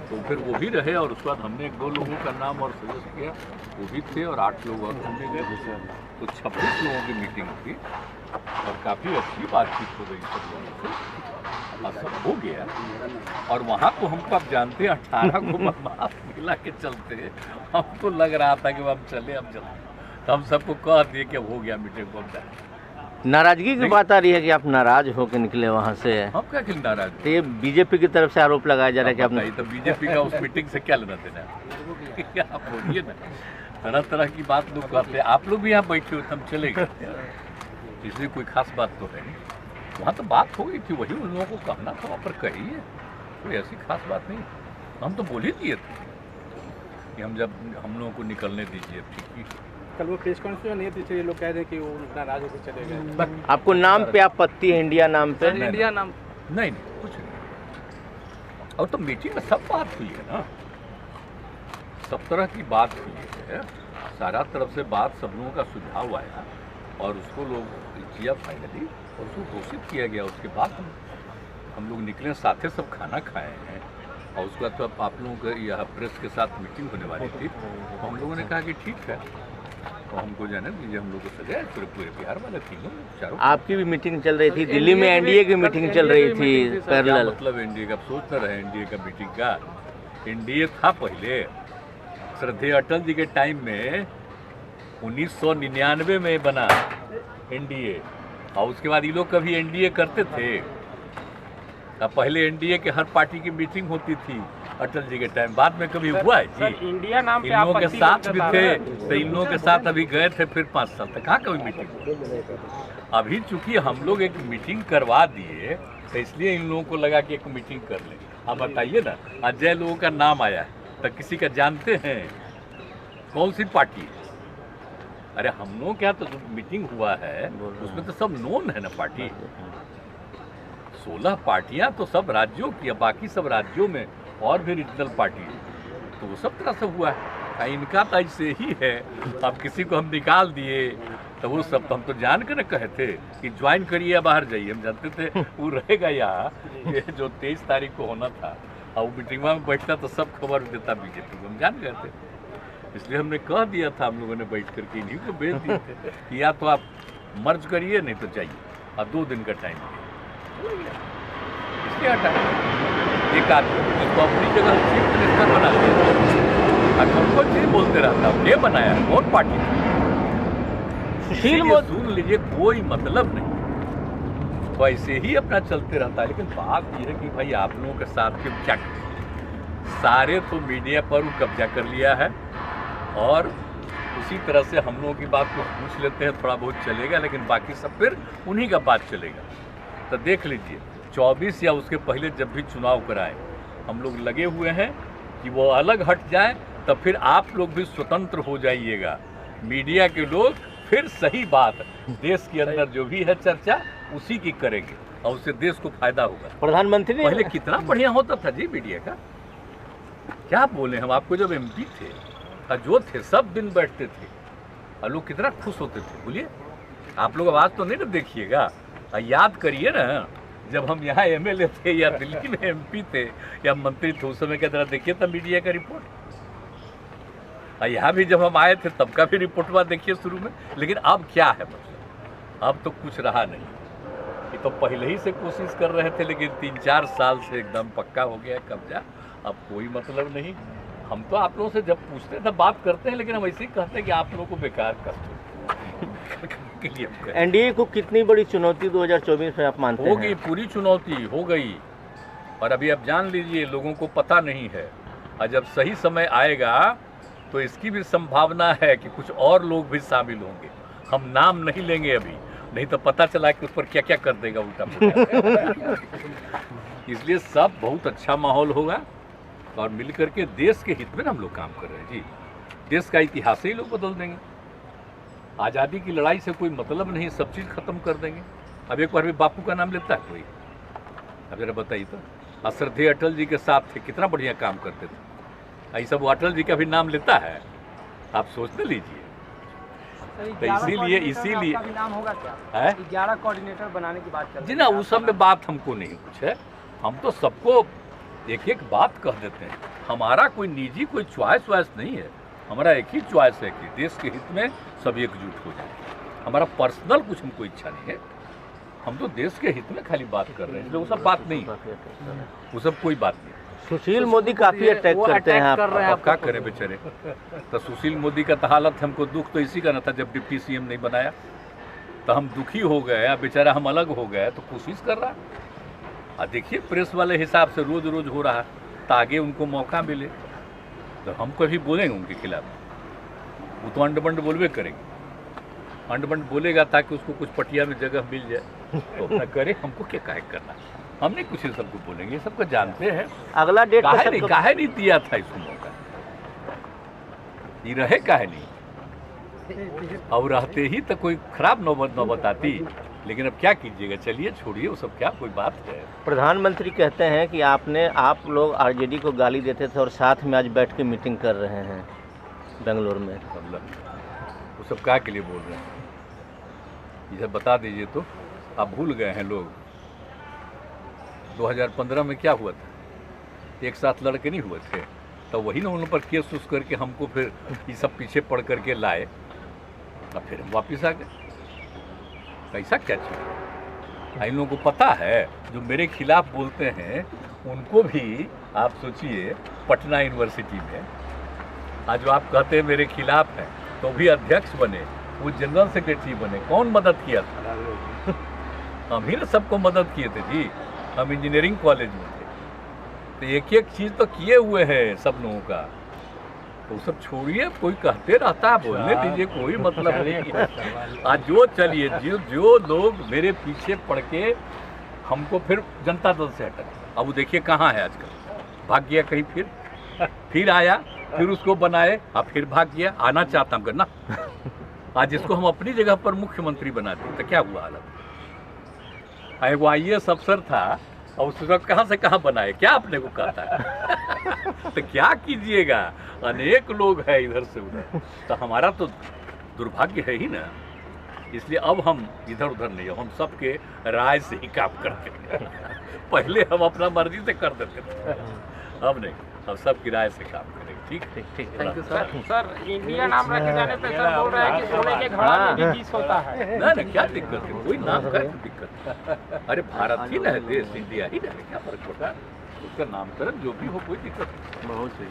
तो फिर वो भी रहे और उसके बाद हमने 1-2 लोगों का नाम और सजेस्ट किया, वो भी थे और 8 लोग और हमने गए। तो 26 लोगों की मीटिंग थी और काफ़ी अच्छी बातचीत हो गई सब लोगों से और सब हो गया। और वहाँ तो हमको आप जानते हैं 18 को बदमाश मिला के चलते हमको लग रहा था कि हम चले अब चलते, तो हम सबको कह दिए कि अब हो गया मीटिंग को, अब जाए। नाराजगी की बात आ रही है कि आप नाराज होकर निकले वहाँ से। हम क्या खेल नाराज? तो ये बीजेपी की तरफ से आरोप लगाया जा रहा है कि आपने तो बीजेपी का उस मीटिंग से क्या लेना देना है? आप बोलिए ना, तरह तरह की बात लोग कहते हैं। आप लोग भी यहाँ बैठे हुए, हम चले गए, इसलिए कोई खास बात तो है नहीं। वहाँ तो बात हो गई थी, वही उन लोगों को कहना था, वहाँ पर कहिए, कोई ऐसी खास बात नहीं। हम तो बोल ही दिए थे कि हम लोगों को निकलने दीजिए, ठीक है। कल वो प्रेस कॉन्फ्रेंस नहीं थी, ये लोग कह रहे हैं कि वो नाराज होकर चले गए। आपको नाम पे आपत्ति है इंडिया नाम पे? इंडिया नाम नहीं कुछ नहीं। और तो मीटिंग में सब बात हुई है ना, सब तरह की बात हुई है, सारा तरफ से बात, सब लोगों का सुझाव आया और उसको लोग किया फाइनली और उसको घोषित किया गया। उसके बाद हम लोग निकले, साथे सब खाना खाए हैं और उसके बाद तो आप लोगों के यहाँ प्रेस के साथ मीटिंग होने वाली थी, तो हम लोगों ने कहा कि ठीक है, तो हमको जाने दीजिए, हम लोग को सजाए पूरे बिहार वाले तीनों चारों। आपकी भी मीटिंग चल रही थी दिल्ली में, एनडीए की मीटिंग चल रही थी पैरेलल। मतलब एनडीए का सोच न रहे, एनडीए का मीटिंग का एनडीए था पहले, श्रद्धेय अटल जी के टाइम में 1999 में बना एनडीए और उसके बाद ये लोग कभी एनडीए करते थे। अब पहले एनडीए के हर पार्टी की मीटिंग होती थी अटल जी के टाइम, बाद में कभी हुआ है जी? इंडिया नाम पे इन लोगों के साथ भी थे, तो इन लोगों के साथ अभी गए थे, फिर 5 साल तक कहाँ कभी मीटिंग हुई? अभी चूंकि हम लोग एक मीटिंग करवा दिए, तो इसलिए इन लोगों को लगा कि एक मीटिंग कर ले। आप बताइए ना, अजय लोगों का नाम आया है, तो किसी का जानते हैं कौन सी पार्टी है? अरे हम लोग क्या, तो जो मीटिंग हुआ है उसमें तो सब नोन है ना पार्टी। 16 पार्टियां तो सब राज्यों की, बाकी सब राज्यों में और भी रीजनल पार्टी है, तो वो सब तरह से हुआ है। इनका तो ऐसे ही है, अब किसी को हम निकाल दिए तो वो सब तो हम तो जान कर कहे थे कि ज्वाइन करिए या बाहर जाइए, हम जानते थे वो रहेगा यहाँ, ये जो 23 तारीख को होना था और वो मीटिंग में बैठता तो सब खबर देता बीजेपी को, हम जान गए थे। इसलिए हमने कह दिया था, हम लोगों ने बैठ करके इन्हीं को भेज दिए थे कि या तो आप मर्ज करिए नहीं तो जाइए, और 2 दिन का टाइम दिया, इसलिए हटाया एक आदमी जिसको अपनी जगह चीफ मिनिस्टर बना दिया। कौन चीज बोलते रहता, ये बनाया कौन पार्टी थी? सुन लीजिए, कोई मतलब नहीं, वैसे ही अपना चलते रहता है। लेकिन बात यह है कि भाई आप लोगों के साथ के क्या सारे तो मीडिया पर कब्जा कर लिया है और उसी तरह से हम लोगों की बात को पूछ लेते हैं, थोड़ा बहुत चलेगा, लेकिन बाकी सब फिर उन्हीं का बात चलेगा। तो देख लीजिए 24 या उसके पहले जब भी चुनाव कराए, हम लोग लगे हुए हैं कि वो अलग हट जाए, तब फिर आप लोग भी स्वतंत्र हो जाइएगा। मीडिया के लोग फिर सही बात देश के अंदर जो भी है चर्चा उसी की करेंगे और उससे देश को फायदा होगा। प्रधानमंत्री ने पहले कितना बढ़िया होता था जी मीडिया का, क्या बोले हम आपको, जब एमपी थे और जो थे सब दिन बैठते थे और लोग कितना खुश होते थे। बोलिए आप लोग आवाज़ तो नहीं ना देखिएगा, याद करिए ना, जब हम यहाँ एमएलए थे या दिल्ली में एमपी थे या मंत्री थे, उस समय क्या तरह देखिए था मीडिया का रिपोर्ट, और यहाँ भी जब हम आए थे तब का भी रिपोर्टवा देखिए शुरू में। लेकिन अब क्या है, मतलब अब तो कुछ रहा नहीं। ये तो पहले ही से कोशिश कर रहे थे, लेकिन 3-4 साल से एकदम पक्का हो गया कब्जा, अब कोई मतलब नहीं। हम तो आप लोगों से जब पूछते हैं तब बात करते हैं, लेकिन हम ऐसे ही कहते हैं कि आप लोगों को बेकार करते के लिए। एनडीए को कितनी बड़ी चुनौती 2024 में आप मानते हैं? हो गई, पूरी चुनौती हो गई, और अभी आप जान लीजिए लोगों को पता नहीं है, और जब सही समय आएगा तो इसकी भी संभावना है कि कुछ और लोग भी शामिल होंगे। हम नाम नहीं लेंगे अभी, नहीं तो पता चला कि उस पर क्या क्या कर देगा उल्टा पुल्टा। इसलिए सब बहुत अच्छा माहौल होगा और मिलकर के देश के हित में हम लोग काम कर रहे हैं जी। देश का इतिहास ही लोग बदल देंगे। आज़ादी की लड़ाई से कोई मतलब नहीं, सब चीज़ खत्म कर देंगे। अब एक बार भी बापू का नाम लेता है कोई? अब जरा बताइए तो। श्रद्धेय अटल जी के साथ थे, कितना बढ़िया काम करते थे, ऐसा वो अटल जी का भी नाम लेता है? आप सोचने लीजिए। तो इसीलिए नाम होगा क्या है 11 कोऑर्डिनेटर बनाने की बात कर जी ना, उस सब में बात हमको नहीं कुछ है, हम तो सबको एक एक बात कह देते हैं। हमारा कोई निजी कोई चॉइस वाइस नहीं है। हमारा एक ही चॉइस है कि देश के हित में सब एकजुट हो जाए। हमारा पर्सनल कुछ हमको इच्छा नहीं है। हम तो देश के हित में खाली बात कर रहे हैं, इसलिए वो सब बात नहीं, वो सब कोई बात नहीं। सुशील मोदी काफी अटैक करते हैं आप। अब क्या करें बेचारे। तो सुशील मोदी का तो हालत, हमको दुख तो इसी का ना था जब डिप्टी सीएम नहीं बनाया, तो हम दुखी हो गए। अब बेचारा हम अलग हो गए, तो कोशिश कर रहा है। देखिए प्रेस वाले हिसाब से रोज रोज हो रहा है, तो आगे उनको मौका मिले तो हम कभी बोलेंगे उनके खिलाफ। वो तो अंड बंड बोलबे करेंगे, अंड बंड बोलेगा ताकि उसको कुछ पटिया में जगह मिल जाए तो अपना करे। हमको क्या काहे करना, हम नहीं कुछ सबको बोलेंगे, सबको जानते हैं। अगला डेट काहे नहीं दिया था इसको मौका, ये रहे काहे नहीं, और रहते ही तो कोई खराब नौबत न बताती। लेकिन अब क्या कीजिएगा, चलिए छोड़िए वो सब, क्या कोई बात है। प्रधानमंत्री कहते हैं कि आप लोग आरजेडी को गाली देते थे और साथ में आज बैठ के मीटिंग कर रहे हैं बेंगलोर में। मतलब वो सब क्या के लिए बोल रहे हैं, ये सब बता दीजिए। तो आप भूल गए हैं लोग 2015 में क्या हुआ था, एक साथ लड़के नहीं हुए थे, तो वही ना उन पर केस उस करके हमको फिर ये सब पीछे पड़ करके लाए, और फिर हम वापिस आ गए। ऐसा क्या चीज़, इन लोगों को पता है जो मेरे खिलाफ बोलते हैं उनको भी आप सोचिए पटना यूनिवर्सिटी में आज जो आप कहते हैं मेरे खिलाफ है, तो भी अध्यक्ष बने, वो जनरल सेक्रेटरी बने, कौन मदद किया था? हम ही ना सबको मदद किए थे जी। हम इंजीनियरिंग कॉलेज में थे, तो एक एक चीज़ तो किए हुए हैं सब लोगों का। तो सब छोड़िए, कोई कहते रहता है, बोलने दीजिए, कोई मतलब नहीं। आज जो चलिए जो लोग मेरे पीछे पड़ के हमको फिर जनता दल से हटा, अब वो देखिए कहाँ है आजकल, भाग गया कहीं, फिर आया, फिर उसको बनाए, अब फिर भाग गया। आना चाहता हूँ करना, आज इसको हम अपनी जगह पर मुख्यमंत्री बनाते तो क्या हुआ हालत। वो IAS अफसर था और उस वक्त कहाँ से कहाँ बनाए, क्या अपने को कहता है। तो क्या कीजिएगा, अनेक लोग हैं इधर से उधर, तो हमारा तो दुर्भाग्य है ही ना। इसलिए अब हम इधर उधर नहीं, हम सबके राय से ही काम करते हैं। पहले हम अपना मर्जी से कर देते थे, अब नहीं, अब सबकी राय से काम करेंगे। ठीक ठीक। Thank you sir. Sir India नाम रखे जाने पे सर बोल रहे हैं कि सोने के घड़ा में भी विष होता है। ना क्या दिक्कत है, कोई नाम का दिक्कत। अरे भारत ही ना है देश, इंडिया ही ना है, क्या फर्क पड़ता है, उसका नामकरण जो भी हो, कोई दिक्कत नहीं। बहुत सही।